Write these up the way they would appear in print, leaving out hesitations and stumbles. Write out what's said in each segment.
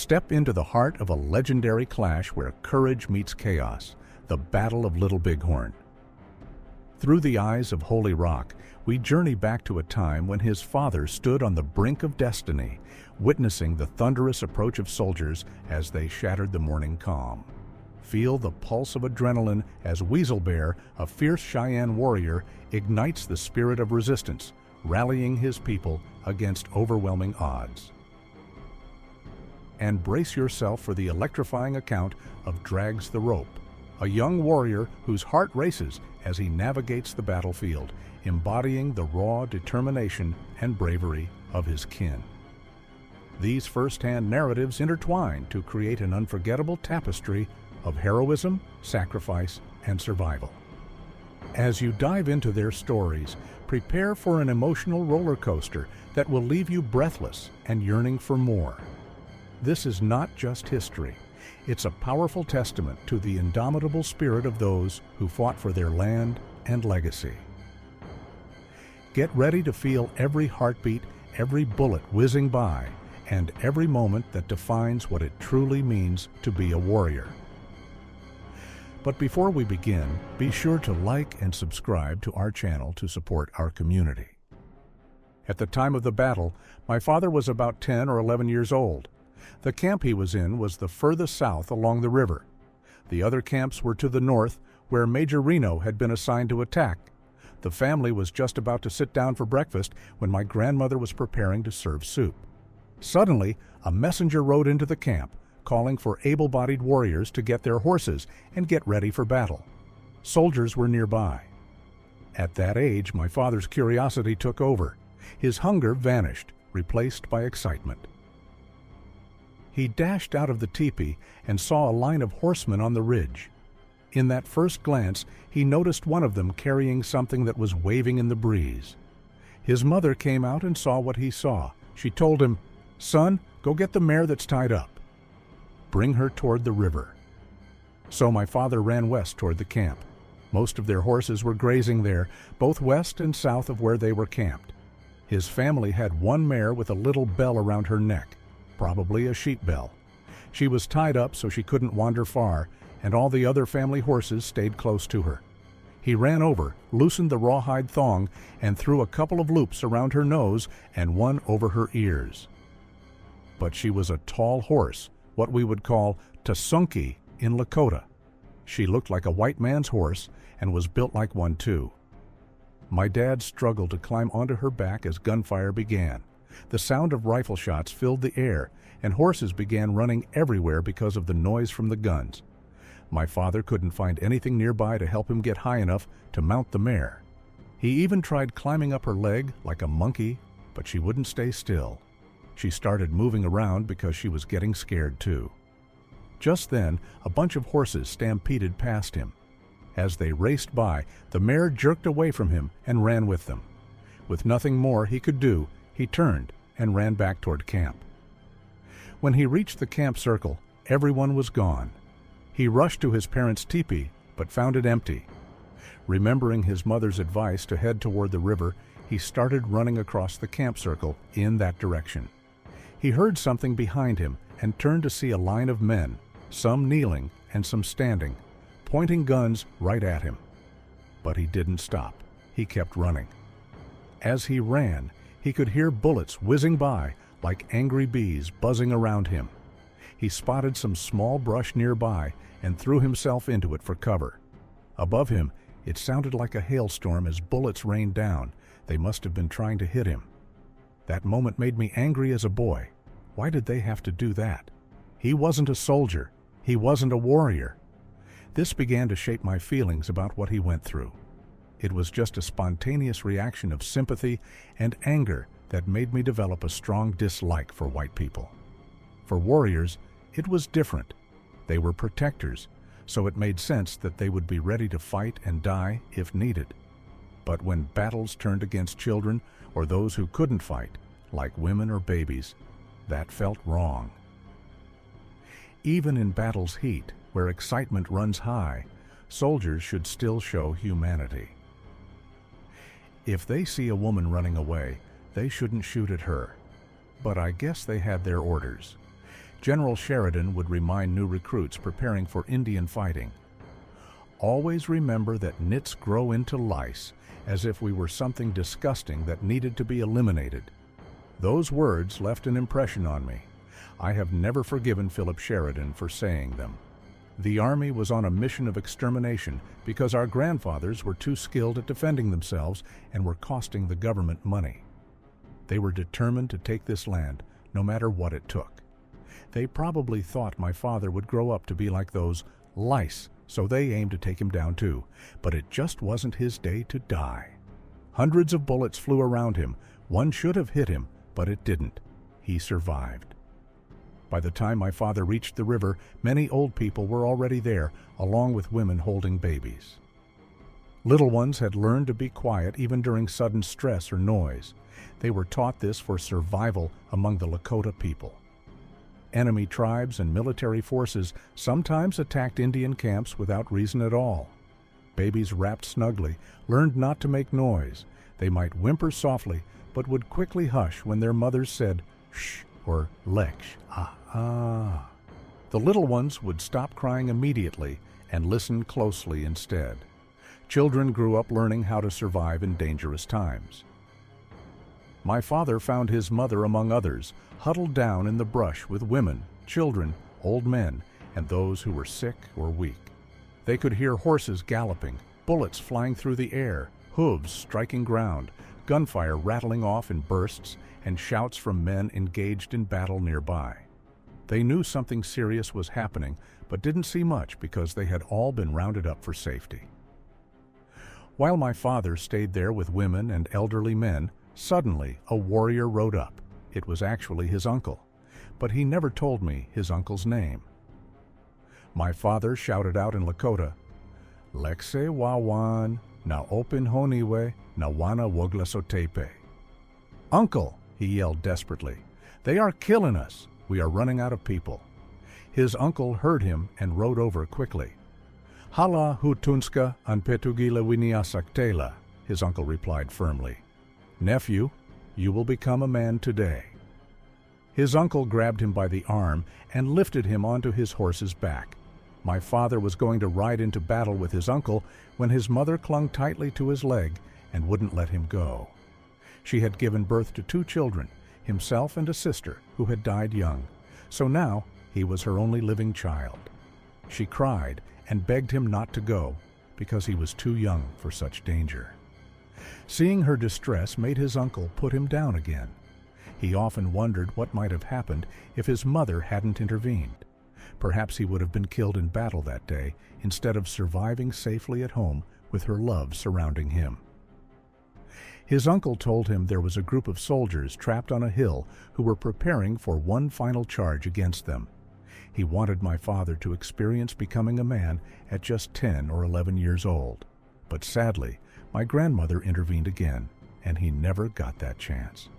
Step into the heart of a legendary clash where courage meets chaos, the Battle of Little Bighorn. Through the eyes of Holy Rock, we journey back to a time when his father stood on the brink of destiny, witnessing the thunderous approach of soldiers as they shattered the morning calm. Feel the pulse of adrenaline as Weasel Bear, a fierce Cheyenne warrior, ignites the spirit of resistance, rallying his people against overwhelming odds. And brace yourself for the electrifying account of Drags the Rope, a young warrior whose heart races as he navigates the battlefield, embodying the raw determination and bravery of his kin. These first-hand narratives intertwine to create an unforgettable tapestry of heroism, sacrifice, and survival. As you dive into their stories, prepare for an emotional roller coaster that will leave you breathless and yearning for more. This is not just history. It's a powerful testament to the indomitable spirit of those who fought for their land and legacy. Get ready to feel every heartbeat, every bullet whizzing by, and every moment that defines what it truly means to be a warrior. But before we begin, be sure to like and subscribe to our channel to support our community. At the time of the battle, my father was about 10 or 11 years old. The camp he was in was the furthest south along the river. The other camps were to the north, where Major Reno had been assigned to attack. The family was just about to sit down for breakfast when my grandmother was preparing to serve soup. Suddenly, a messenger rode into the camp, calling for able-bodied warriors to get their horses and get ready for battle. Soldiers were nearby. At that age, my father's curiosity took over. His hunger vanished, replaced by excitement. He dashed out of the teepee and saw a line of horsemen on the ridge. In that first glance, he noticed one of them carrying something that was waving in the breeze. His mother came out and saw what he saw. She told him, "Son, go get the mare that's tied up. Bring her toward the river." So my father ran west toward the camp. Most of their horses were grazing there, both west and south of where they were camped. His family had one mare with a little bell around her neck, probably a sheep bell. She was tied up so she couldn't wander far, and all the other family horses stayed close to her. He ran over, loosened the rawhide thong, and threw a couple of loops around her nose and one over her ears. But she was a tall horse, what we would call tasunki in Lakota. She looked like a white man's horse and was built like one too. My dad struggled to climb onto her back as gunfire began. The sound of rifle shots filled the air, and horses began running everywhere because of the noise from the guns. My father couldn't find anything nearby to help him get high enough to mount the mare. He even tried climbing up her leg like a monkey, but she wouldn't stay still. She started moving around because she was getting scared too. Just then, a bunch of horses stampeded past him. As they raced by, the mare jerked away from him and ran with them. With nothing more he could do, he turned and ran back toward camp. When he reached the camp circle, everyone was gone. He rushed to his parents' teepee, but found it empty. Remembering his mother's advice to head toward the river, he started running across the camp circle in that direction. He heard something behind him and turned to see a line of men, some kneeling and some standing, pointing guns right at him. But he didn't stop. He kept running. As he ran, he could hear bullets whizzing by like angry bees buzzing around him. He spotted some small brush nearby and threw himself into it for cover. Above him, it sounded like a hailstorm as bullets rained down. They must have been trying to hit him. That moment made me angry as a boy. Why did they have to do that? He wasn't a soldier. He wasn't a warrior. This began to shape my feelings about what he went through. It was just a spontaneous reaction of sympathy and anger that made me develop a strong dislike for white people. For warriors, it was different. They were protectors, so it made sense that they would be ready to fight and die if needed. But when battles turned against children or those who couldn't fight, like women or babies, that felt wrong. Even in battle's heat, where excitement runs high, soldiers should still show humanity. If they see a woman running away, they shouldn't shoot at her. But I guess they had their orders. General Sheridan would remind new recruits preparing for Indian fighting. Always remember that nits grow into lice, as if we were something disgusting that needed to be eliminated. Those words left an impression on me. I have never forgiven Philip Sheridan for saying them. The Army was on a mission of extermination because our grandfathers were too skilled at defending themselves and were costing the government money. They were determined to take this land, no matter what it took. They probably thought my father would grow up to be like those lice, so they aimed to take him down too, but it just wasn't his day to die. Hundreds of bullets flew around him. One should have hit him, but it didn't. He survived. By the time my father reached the river, many old people were already there, along with women holding babies. Little ones had learned to be quiet even during sudden stress or noise. They were taught this for survival among the Lakota people. Enemy tribes and military forces sometimes attacked Indian camps without reason at all. Babies wrapped snugly learned not to make noise. They might whimper softly, but would quickly hush when their mothers said, "Shh," or "Leksh, ah, ah." The little ones would stop crying immediately and listen closely instead. Children grew up learning how to survive in dangerous times. My father found his mother among others, huddled down in the brush with women, children, old men, and those who were sick or weak. They could hear horses galloping, bullets flying through the air, hooves striking ground, gunfire rattling off in bursts, and shouts from men engaged in battle nearby. They knew something serious was happening, but didn't see much because they had all been rounded up for safety. While my father stayed there with women and elderly men, suddenly a warrior rode up. It was actually his uncle, but he never told me his uncle's name. My father shouted out in Lakota, "Lekse wawan, na open honiwe, na wana woglasotepe." "Uncle," he yelled desperately, "they are killing us. We are running out of people." His uncle heard him and rode over quickly. "Hala hutunska an petugila winiasaktela," his uncle replied firmly. "Nephew, you will become a man today." His uncle grabbed him by the arm and lifted him onto his horse's back. My father was going to ride into battle with his uncle when his mother clung tightly to his leg and wouldn't let him go. She had given birth to 2 children, himself and a sister, who had died young, so now he was her only living child. She cried and begged him not to go because he was too young for such danger. Seeing her distress made his uncle put him down again. He often wondered what might have happened if his mother hadn't intervened. Perhaps he would have been killed in battle that day instead of surviving safely at home with her love surrounding him. His uncle told him there was a group of soldiers trapped on a hill who were preparing for one final charge against them. He wanted my father to experience becoming a man at just 10 or 11 years old. But sadly, my grandmother intervened again, and he never got that chance.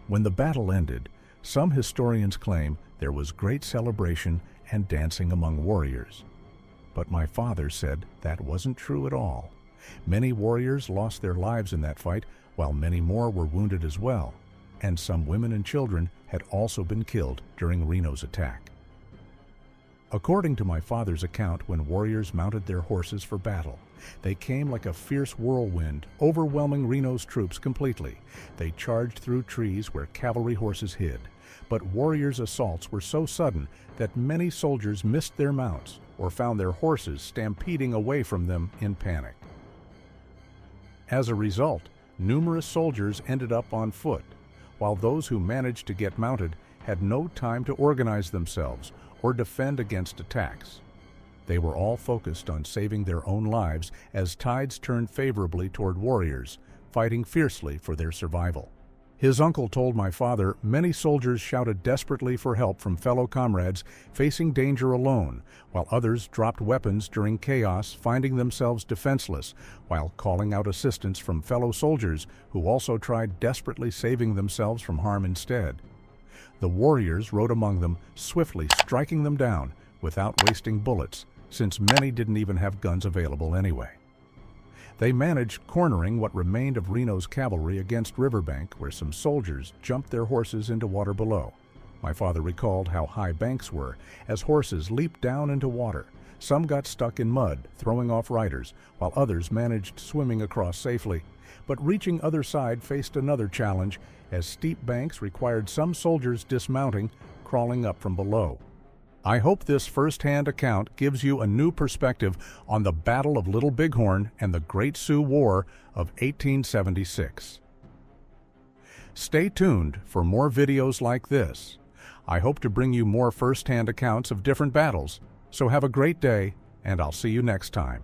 When the battle ended, some historians claim there was great celebration and dancing among warriors. But my father said that wasn't true at all. Many warriors lost their lives in that fight, while many more were wounded as well, and some women and children had also been killed during Reno's attack. According to my father's account, when warriors mounted their horses for battle, they came like a fierce whirlwind, overwhelming Reno's troops completely. They charged through trees where cavalry horses hid. But warriors' assaults were so sudden that many soldiers missed their mounts or found their horses stampeding away from them in panic. As a result, numerous soldiers ended up on foot, while those who managed to get mounted had no time to organize themselves or defend against attacks. They were all focused on saving their own lives as tides turned favorably toward warriors, fighting fiercely for their survival. His uncle told my father many soldiers shouted desperately for help from fellow comrades facing danger alone, while others dropped weapons during chaos, finding themselves defenseless, while calling out assistance from fellow soldiers who also tried desperately saving themselves from harm instead. The warriors rode among them, swiftly striking them down without wasting bullets, since many didn't even have guns available anyway. They managed cornering what remained of Reno's cavalry against riverbank, where some soldiers jumped their horses into water below. My father recalled how high banks were as horses leaped down into water. Some got stuck in mud, throwing off riders, while others managed swimming across safely. But reaching other side faced another challenge, as steep banks required some soldiers dismounting, crawling up from below. I hope this first-hand account gives you a new perspective on the Battle of Little Bighorn and the Great Sioux War of 1876. Stay tuned for more videos like this. I hope to bring you more first-hand accounts of different battles, so have a great day, and I'll see you next time.